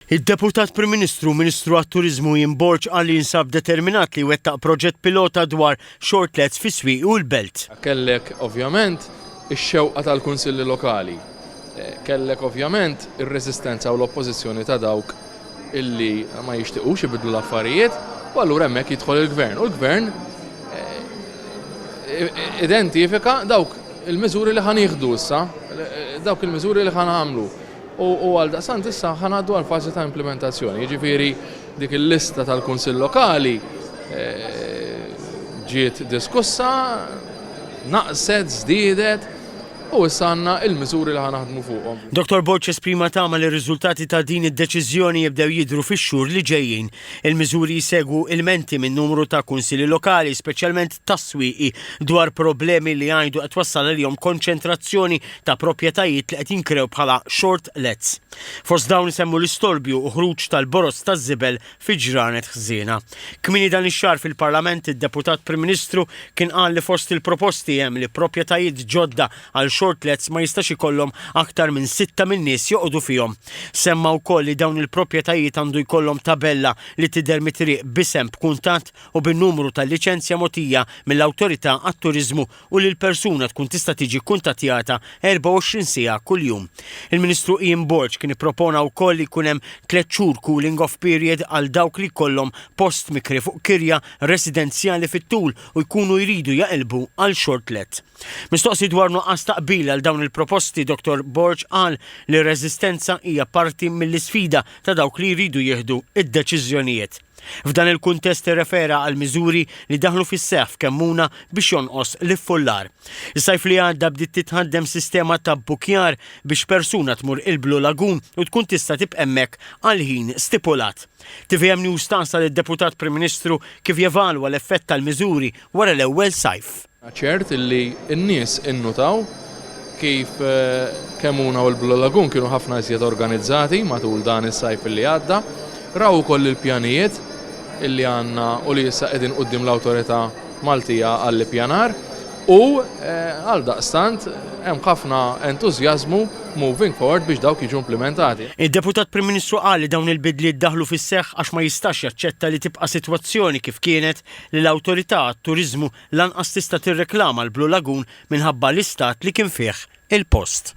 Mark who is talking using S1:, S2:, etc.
S1: Id-Deputat Prim Ministru Ministru għat-Turiżmu jinborġ qal li jinsab determinat li wettaq proġett pilota dwar shortlets fis-swieq u l-belt.
S2: Kellek ovvjament ix-xewqa tal-kunsilli lokali. Kellek ovvjament ir-resistenza u l-oppożizzjoni ta' dawk illi ma jixtiequx ibidlu l-affarijiet u allura hemmhekk jidħol il-Gvern. U l-Gvern identifika dawk il-miżuri li ħanieħdu issa, dawk il-miżuri li ħanagħmlu. U għaldaqstant issa ħanaddu għal fażi ta' implementazzjoni. Jiġifieri dik il-lista tal-Kunsill Lokali ġiet diskussa, naqset, żdiedet u issa għandna il-miżuri li ħanaħdmu fuqhom.
S1: Dr. Borġ esprima tama li r-riżultati ta' din id-deċiżjoni jibdew jidhru fix-xhur li ġejjin. Il-miżuri jsegwu ilmenti minn numru ta' kunsilli lokali, speċjalment tas-swieqi dwar problemi li għajdu qed wassal għalihom konċentrazzjoni ta' proprjetajiet li qed jinkrew bħala shortlets. Fost dawn isemmu l-istorbju u ħruġ tal-boros taż-żibel fi ġranet ħżiena. Kmieni dan ix-xahar fil-Parlament id-Deputat Prim Ministru kien qal li fost il-proposti hemm li proprjetajiet ġodda għal shortlets ma jistax ikollhom aktar minn 6 min nies joqogħdu fihom. Semma wkoll li dawn il-proprjetajiet għandu jkollhom tabella li tidher mit-triq b'isem b'kuntatt u bin-numru tal-liċenzja mogħtija mill-Awtorità għat-Turiżmu u li l-persuna tkun tista' tiġi kuntattjata 24 siegħa kuljum. Il-Ministru Ian Borġ kien ippropona wkoll li jkun hemm 3 xhur cooling off period għal dawk li jkollhom post mikri fuq kirja residenzjali fit-tul u jkunu jridu jaqilbu għal shortlet. Mistoqsi dwar nuqqas taqbil għal dawn il-proposti, Dr. Borġ qal li r-reżistenza hija parti mill-isfida ta' dawk li jridu jieħdu id-deċiżjonijiet. F'dan il-kuntest irrefera għal miżuri li daħlu fis-seħħ f'Kemmuna biex jonqos l-iffullar. Is-sajf li għadda bdiet titħaddem sistema ta' bukjar biex persuna tmur il-Blue Lagoon u tkun tista' tibqa' hemmhekk għal ħin stipulat. TVM News staqsa lid-Deputat Prim Ministru kif jevalwa l-effett tal-miżuri wara l-ewwel sajf.
S2: ċert illi n-nies innutaw kif Kemmuna u l-Blue Lagoon kienu ħafna iżjed organizzati matul dan is-sajf illi għadda, raw ukoll il-pjanijiet illi għandna u li issa qegħdin quddiem l-Awtorità Maltija għall-ippjanar u għaldaqstant hemm ħafna entużjażmu moving forward biex dawk jiġu implementati.
S1: Id-Deputat Prim Ministru qal li dawn il-bidliet daħlu fis-seħħ għax ma jistax jaċċetta li tibqa' sitwazzjoni kif kienet li l-Awtorità għat-Turiżmu lanqas tista' tirreklama l-Blue Lagoon minħabba l-istat li kien fih il-post.